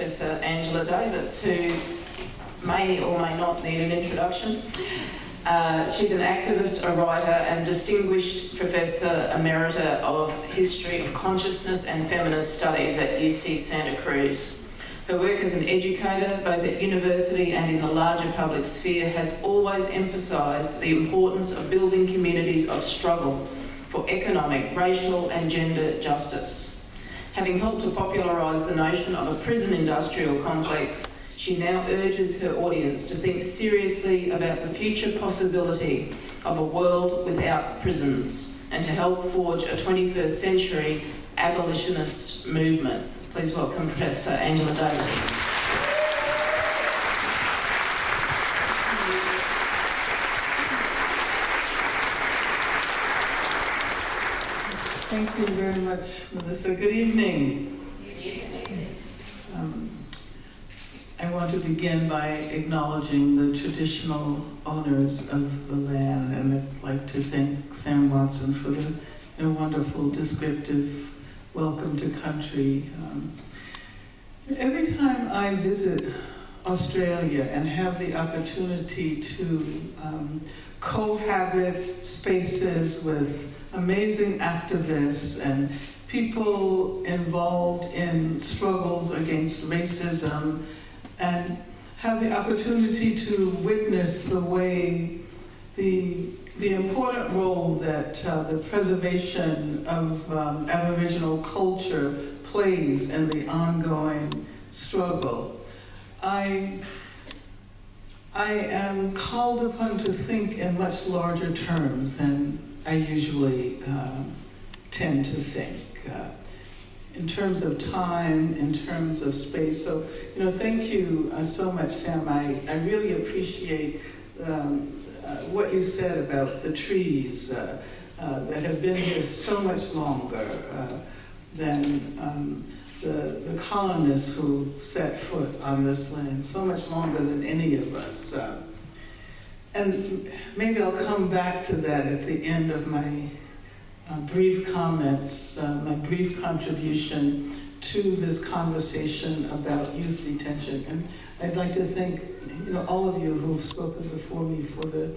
Professor Angela Davis, who may or may not need an introduction. She's an activist, a writer, and distinguished Professor Emerita of History of Consciousness and Feminist Studies at UC Santa Cruz. Her work as an educator, both at university and in the larger public sphere, has always emphasised the importance of building communities of struggle for economic, racial and gender justice. Having helped to popularise the notion of a prison industrial complex, she now urges her audience to think seriously about the future possibility of a world without prisons and to help forge a 21st century abolitionist movement. Please welcome Professor Angela Davis. Thank you very much, Melissa. Good evening. I want to begin by acknowledging the traditional owners of the land, and I'd like to thank Sam Watson for the wonderful descriptive welcome to country. Every time I visit Australia and have the opportunity to cohabit spaces with amazing activists and people involved in struggles against racism, and have the opportunity to witness the way the important role that the preservation of Aboriginal culture plays in the ongoing struggle, I am called upon to think in much larger terms than I usually tend to think. In terms of time, in terms of space. So, thank you so much, Sam. I really appreciate what you said about the trees that have been here so much longer than the colonists who set foot on this land, so much longer than any of us. And maybe I'll come back to that at the end of my brief comments, my brief contribution to this conversation about youth detention. And I'd like to thank all of you who've spoken before me for the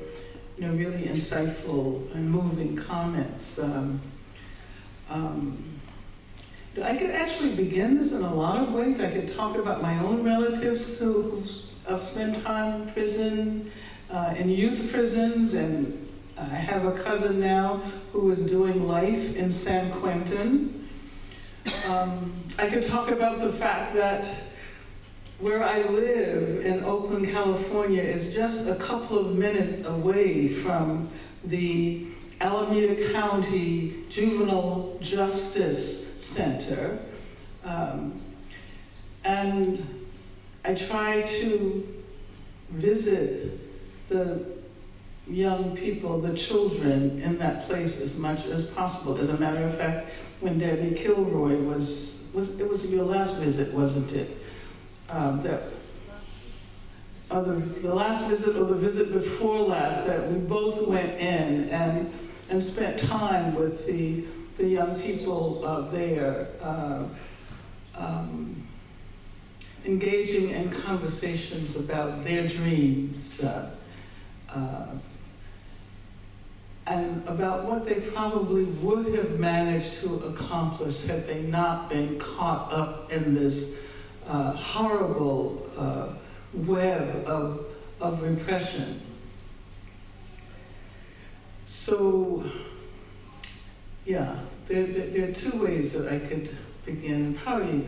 really insightful and moving comments. I could actually begin this in a lot of ways. I could talk about my own relatives who have spent time in prison, in youth prisons, and I have a cousin now who is doing life in San Quentin. I could talk about the fact that where I live in Oakland, California is just a couple of minutes away from the Alameda County Juvenile Justice Center. And I try to visit the young people, the children in that place as much as possible. As a matter of fact, when Debbie Kilroy it was your last visit, wasn't it? The last visit or the visit before last that we both went in and spent time with the young people there, engaging in conversations about their dreams, and about what they probably would have managed to accomplish had they not been caught up in this horrible web of repression. So, yeah, there are two ways that I could begin, probably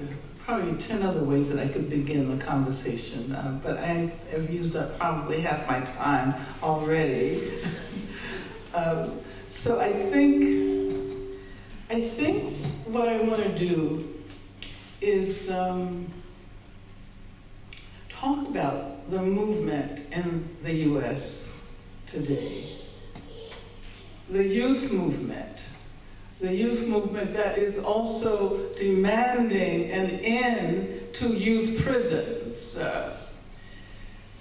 10 other ways that I could begin the conversation, but I have used up probably half my time already. So I think what I want to do is talk about the movement in the US today. The youth movement that is also demanding an end to youth prisons.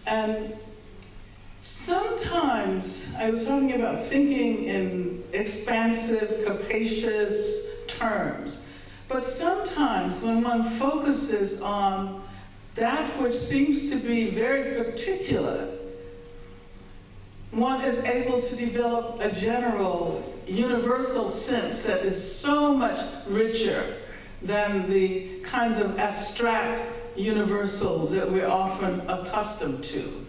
And sometimes, I was talking about thinking in expansive, capacious terms, but sometimes when one focuses on that which seems to be very particular, one is able to develop a general, universal sense that is so much richer than the kinds of abstract universals that we're often accustomed to.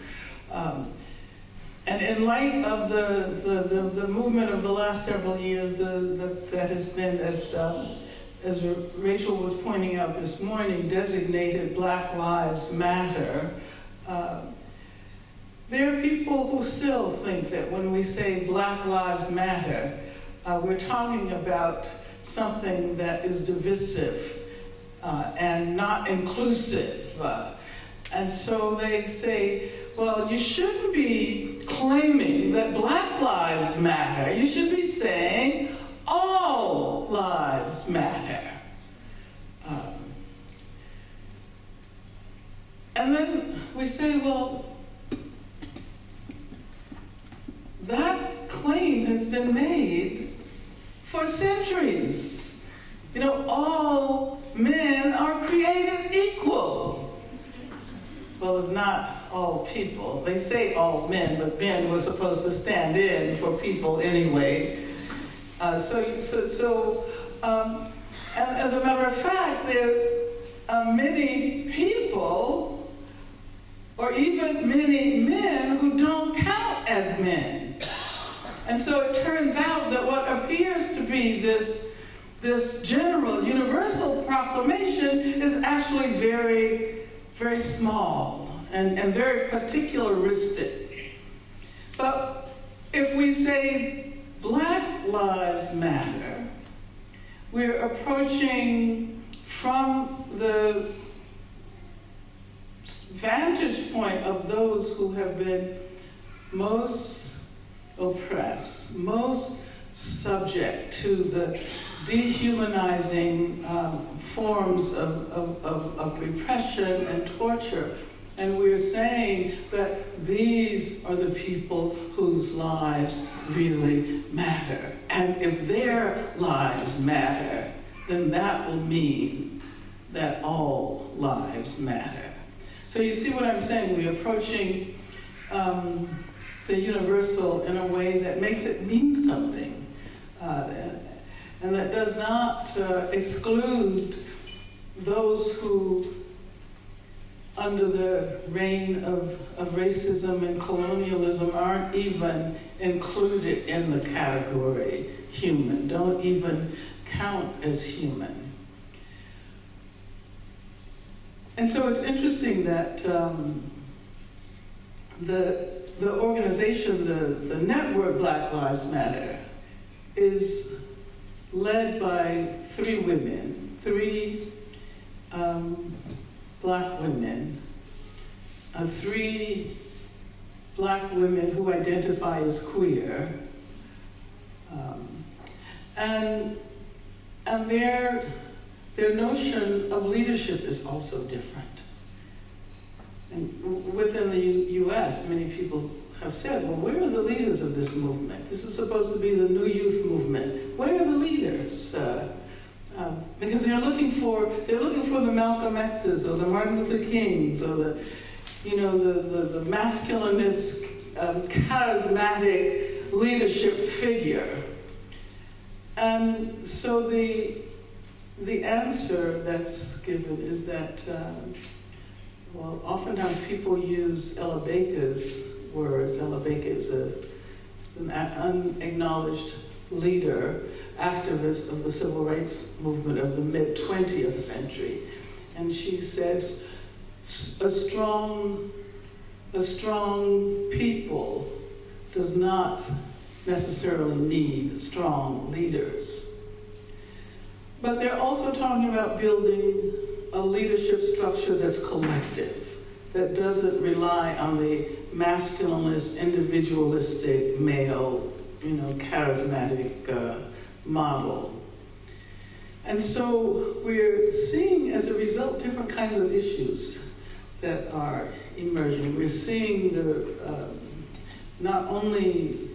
And in light of the movement of the last several years that has been, as Rachel was pointing out this morning, designated Black Lives Matter, there are people who still think that when we say Black Lives Matter, we're talking about something that is divisive and not inclusive. And so they say, well, you shouldn't be claiming that Black lives matter. You should be saying all lives matter. And then we say, well, that claim has been made for centuries. You know, all men are created equal. Well, if not all people. They say all men, but men were supposed to stand in for people anyway. And as a matter of fact, there are many people, or even many men, who don't count as men. And so it turns out that what appears to be this general, universal proclamation is actually very, very small and very particularistic. But if we say Black Lives Matter, we're approaching from the vantage point of those who have been most oppressed, most subject to the dehumanizing forms of repression and torture. And we're saying that these are the people whose lives really matter. And if their lives matter, then that will mean that all lives matter. So you see what I'm saying? We're approaching the universal in a way that makes it mean something. And that does not exclude those who, under the reign of racism and colonialism, aren't even included in the category human, don't even count as human. And so it's interesting that the organization, the network Black Lives Matter, is led by three women, three Black women, three Black women who identify as queer, and their notion of leadership is also different. And within the US, many people have said, well, where are the leaders of this movement? This is supposed to be the new youth movement. Where are the leaders? Because they're looking for the Malcolm X's or the Martin Luther Kings or the masculinist, charismatic leadership figure. And so the answer that's given is that, well, oftentimes people use Ella Baker's words. Ella Baker is an unacknowledged leader, activist of the civil rights movement of the mid-20th century. And she said, a strong people does not necessarily need strong leaders. But they're also talking about building a leadership structure that's collective, that doesn't rely on the masculinist, individualistic, male, charismatic model. And so we're seeing, as a result, different kinds of issues that are emerging. We're seeing not only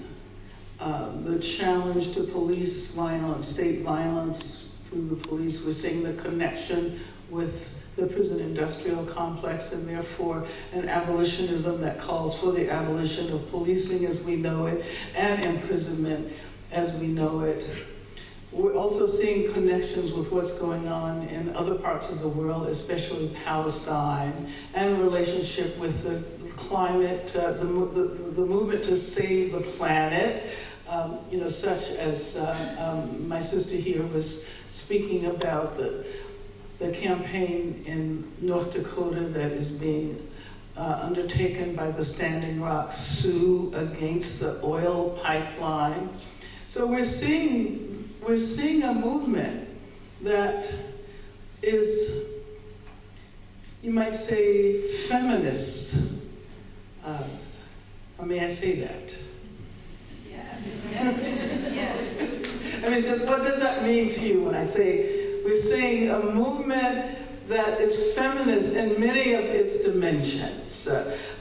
the challenge to police violence, state violence, through the police. We're seeing the connection with the prison industrial complex, and therefore an abolitionism that calls for the abolition of policing as we know it and imprisonment as we know it. We're also seeing connections with what's going on in other parts of the world, especially Palestine, and relationship with the climate, the movement to save the planet, such as my sister here was speaking about the campaign in North Dakota that is being undertaken by the Standing Rock Sioux against the oil pipeline. So we're seeing a movement that is, you might say, feminist. May I say that? Yeah. I mean, what does that mean to you when I say we're seeing a movement that is feminist in many of its dimensions?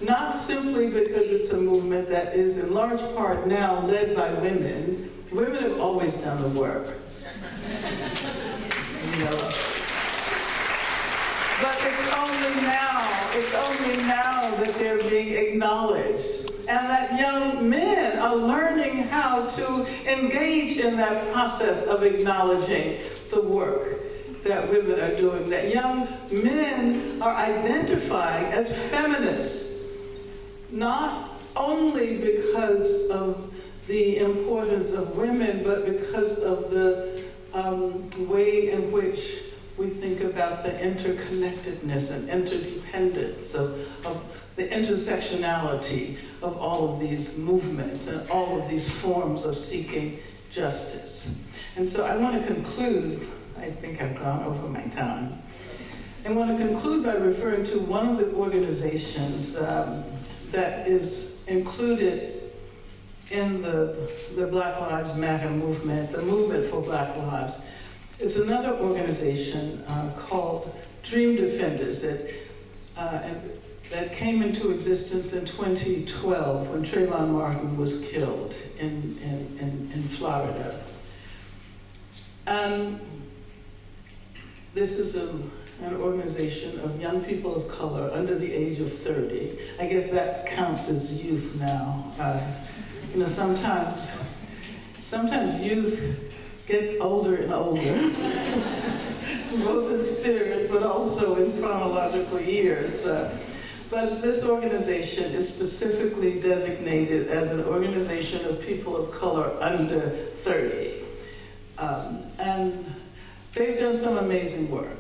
Not simply because it's a movement that is in large part now led by women. Women have always done the work. But it's only now that they're being acknowledged. And that young men are learning how to engage in that process of acknowledging the work that women are doing. That young men are identifying as feminists, not only because of the importance of women, but because of the way in which we think about the interconnectedness and interdependence of the intersectionality of all of these movements and all of these forms of seeking justice. And so I want to conclude, I think I've gone over my time. I want to conclude by referring to one of the organizations that is included in the Black Lives Matter movement, the movement for Black Lives. It's another organization called Dream Defenders that came into existence in 2012 when Trayvon Martin was killed in Florida. And this is an organization of young people of color under the age of 30. I guess that counts as youth now. Sometimes youth get older and older, both in spirit but also in chronological years. But this organization is specifically designated as an organization of people of color under 30. And they've done some amazing work,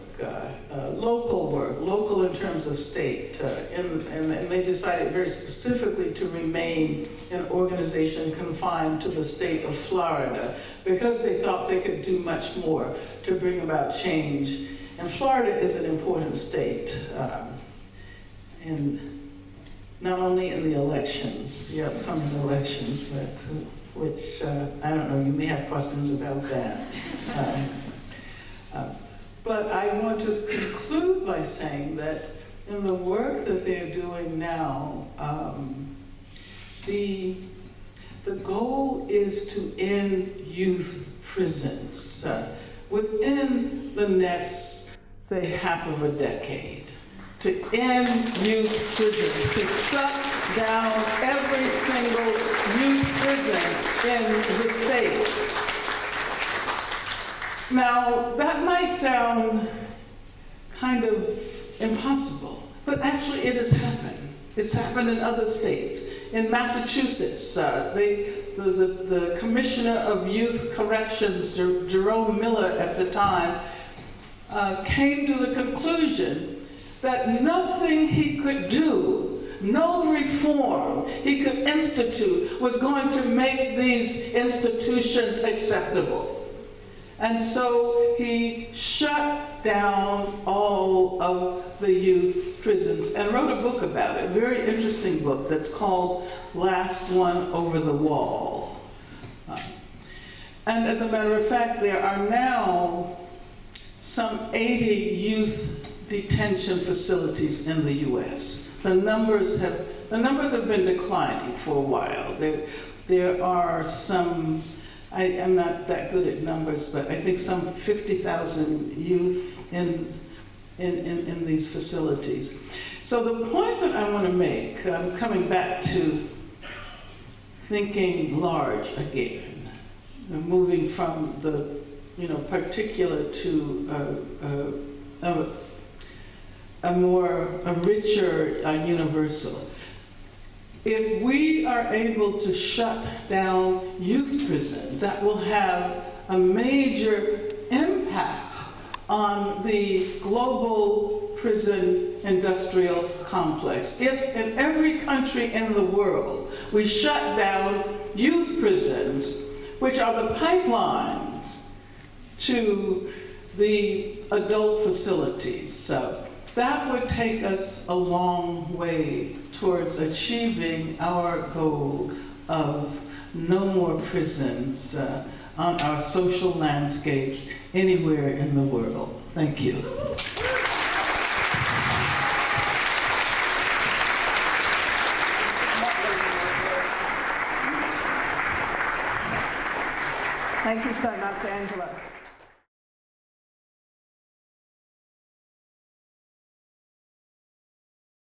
local in terms of state, and they decided very specifically to remain an organization confined to the state of Florida because they thought they could do much more to bring about change. And Florida is an important state, and not only in the elections, the upcoming elections, but which, I don't know, you may have questions about that. But I want to conclude by saying that in the work that they're doing now, the goal is to end youth prisons within the next, say, half of a decade. To end youth prisons, to shut down every single youth prison in the state. Now, that might sound kind of impossible, but actually it has happened. It's happened in other states. In Massachusetts, the Commissioner of Youth Corrections, Jerome Miller at the time, came to the conclusion that nothing he could do, no reform he could institute was going to make these institutions acceptable. And so he shut down all of the youth prisons and wrote a book about it, a very interesting book that's called Last One Over the Wall. And as a matter of fact, there are now some 80 youth detention facilities in the U.S. The numbers have been declining for a while. There are some I am not that good at numbers, but I think some 50,000 youth in these facilities. So the point that I want to make, coming back to thinking large again, moving from the particular to a richer universal. If we are able to shut down youth prisons, that will have a major impact on the global prison industrial complex. If in every country in the world we shut down youth prisons, which are the pipelines to the adult facilities, so that would take us a long way towards achieving our goal of no more prisons on our social landscapes anywhere in the world. Thank you. Thank you so much, Angela.